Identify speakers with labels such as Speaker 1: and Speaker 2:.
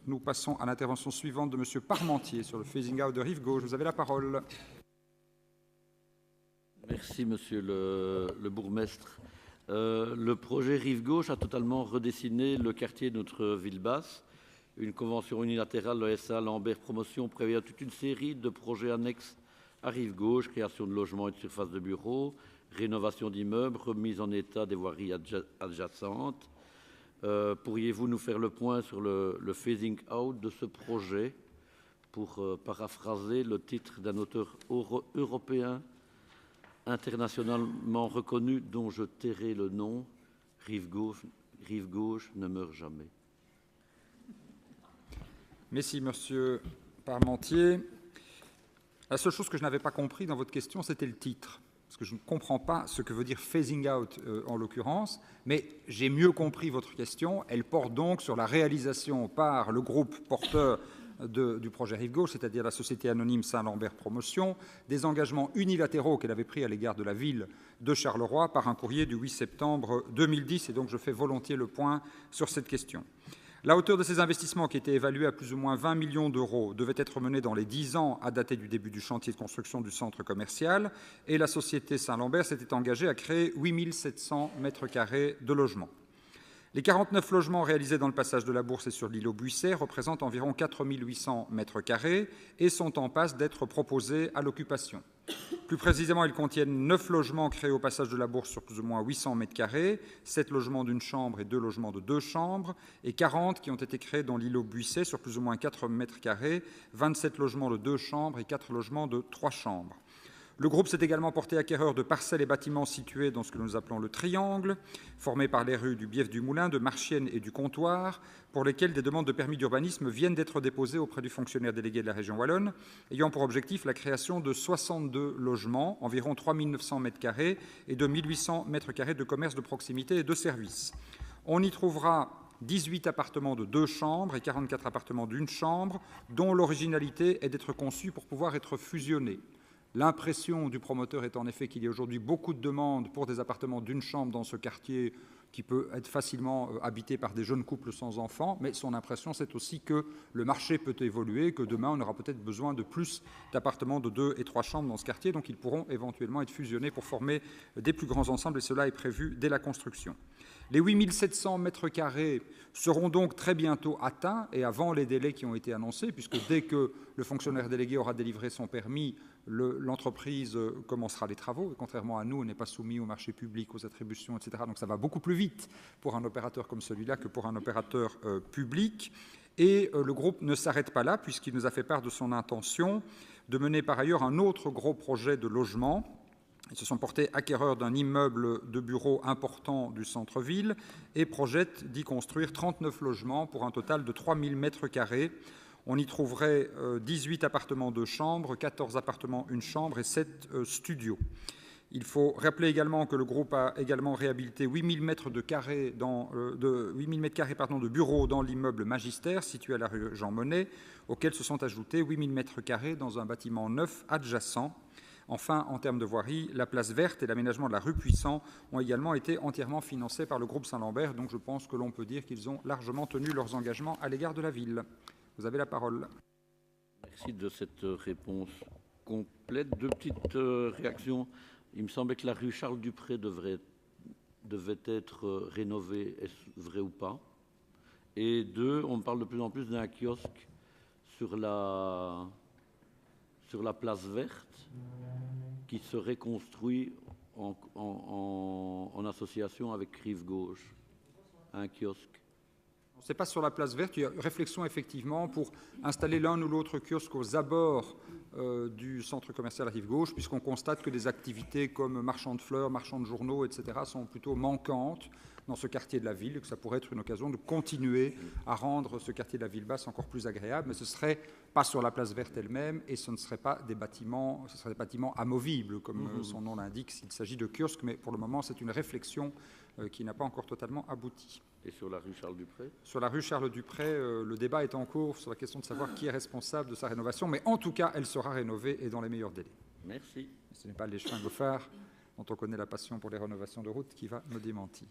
Speaker 1: Nous passons à l'intervention suivante de M. Parmentier sur le phasing out de Rive-Gauche. Vous avez la parole.
Speaker 2: Merci, Monsieur le bourgmestre. Le projet Rive-Gauche a totalement redessiné le quartier de notre ville basse. Une convention unilatérale, le SA Lambert Promotion, prévoit toute une série de projets annexes à Rive-Gauche, création de logements et de surfaces de bureaux, rénovation d'immeubles, remise en état des voiries adjacentes. Pourriez-vous nous faire le point sur le phasing out de ce projet, pour paraphraser le titre d'un auteur européen internationalement reconnu, dont je tairai le nom, Rive gauche ne meurt jamais.
Speaker 1: Merci, Monsieur Parmentier. La seule chose que je n'avais pas compris dans votre question, c'était le titre. Parce que je ne comprends pas ce que veut dire phasing out en l'occurrence, mais j'ai mieux compris votre question. Elle porte donc sur la réalisation par le groupe porteur du projet Rive-Gauche, c'est-à-dire la société anonyme Saint-Lambert Promotion, des engagements unilatéraux qu'elle avait pris à l'égard de la ville de Charleroi par un courrier du 8 septembre 2010. Et donc je fais volontiers le point sur cette question. La hauteur de ces investissements, qui étaient évalués à plus ou moins 20 millions d'euros, devait être menée dans les 10 ans à dater du début du chantier de construction du centre commercial, et la société Saint-Lambert s'était engagée à créer 8 700 m² de logements. Les 49 logements réalisés dans le passage de la Bourse et sur l'îlot Buisset représentent environ 4 800 m² et sont en passe d'être proposés à l'occupation. Plus précisément, ils contiennent 9 logements créés au passage de la Bourse sur plus ou moins 800 m², 7 logements d'une chambre et 2 logements de 2 chambres, et 40 qui ont été créés dans l'îlot Buisset sur plus ou moins 4 m², 27 logements de 2 chambres et 4 logements de 3 chambres. Le groupe s'est également porté acquéreur de parcelles et bâtiments situés dans ce que nous appelons le triangle, formé par les rues du Bief-du-Moulin, de Marchienne et du Comptoir, pour lesquelles des demandes de permis d'urbanisme viennent d'être déposées auprès du fonctionnaire délégué de la région wallonne, ayant pour objectif la création de 62 logements, environ 3 900 m², et de 1 800 m² de commerce de proximité et de services. On y trouvera 18 appartements de 2 chambres et 44 appartements d'une chambre, dont l'originalité est d'être conçus pour pouvoir être fusionnés. L'impression du promoteur est en effet qu'il y a aujourd'hui beaucoup de demandes pour des appartements d'une chambre dans ce quartier qui peut être facilement habité par des jeunes couples sans enfants, mais son impression, c'est aussi que le marché peut évoluer, que demain, on aura peut-être besoin de plus d'appartements de 2 et 3 chambres dans ce quartier, donc ils pourront éventuellement être fusionnés pour former des plus grands ensembles, et cela est prévu dès la construction. Les 8 700 m² seront donc très bientôt atteints et avant les délais qui ont été annoncés, puisque dès que le fonctionnaire délégué aura délivré son permis, l'entreprise commencera les travaux. Et contrairement à nous, on n'est pas soumis au marché public, aux attributions, etc. Donc ça va beaucoup plus vite pour un opérateur comme celui-là que pour un opérateur public. Et le groupe ne s'arrête pas là, puisqu'il nous a fait part de son intention de mener par ailleurs un autre gros projet de logement. Ils se sont portés acquéreurs d'un immeuble de bureaux important du centre-ville et projettent d'y construire 39 logements pour un total de 3 000 m². On y trouverait 18 appartements de chambre, 14 appartements une chambre et 7 studios. Il faut rappeler également que le groupe a également réhabilité 8 000 m² de bureaux dans l'immeuble Magistère, situé à la rue Jean Monnet, auquel se sont ajoutés 8 000 m² dans un bâtiment neuf adjacent. Enfin, en termes de voirie, la place verte et l'aménagement de la rue Puissant ont également été entièrement financés par le groupe Saint-Lambert. Donc je pense que l'on peut dire qu'ils ont largement tenu leurs engagements à l'égard de la ville. Vous avez la parole.
Speaker 2: Merci de cette réponse complète. Deux petites réactions. Il me semblait que la rue Charles-Dupré devait être rénovée. Est-ce vrai ou pas? Et deux, on parle de plus en plus d'un kiosque sur la place verte qui serait construit en association avec Rive Gauche, un kiosque.
Speaker 1: Ce n'est pas sur la place verte, il y a une réflexion effectivement pour installer l'un ou l'autre kiosque aux abords du centre commercial Rive Gauche, puisqu'on constate que des activités comme marchand de fleurs, marchand de journaux, etc. sont plutôt manquantes dans ce quartier de la ville, et que ça pourrait être une occasion de continuer à rendre ce quartier de la ville basse encore plus agréable, mais ce ne serait pas sur la place verte elle-même, et ce ne serait pas des bâtiments, ce seraient des bâtiments amovibles, comme son nom l'indique, s'il s'agit de kiosques, mais pour le moment, c'est une réflexion qui n'a pas encore totalement abouti.
Speaker 2: Et sur la rue Charles-Dupré?
Speaker 1: Sur la rue Charles-Dupré, le débat est en cours sur la question de savoir qui est responsable de sa rénovation, mais en tout cas, elle sera rénovée et dans les meilleurs délais.
Speaker 2: Merci.
Speaker 1: Ce n'est pas l'échevin Goffard, dont on connaît la passion pour les rénovations de routes, qui va me démentir.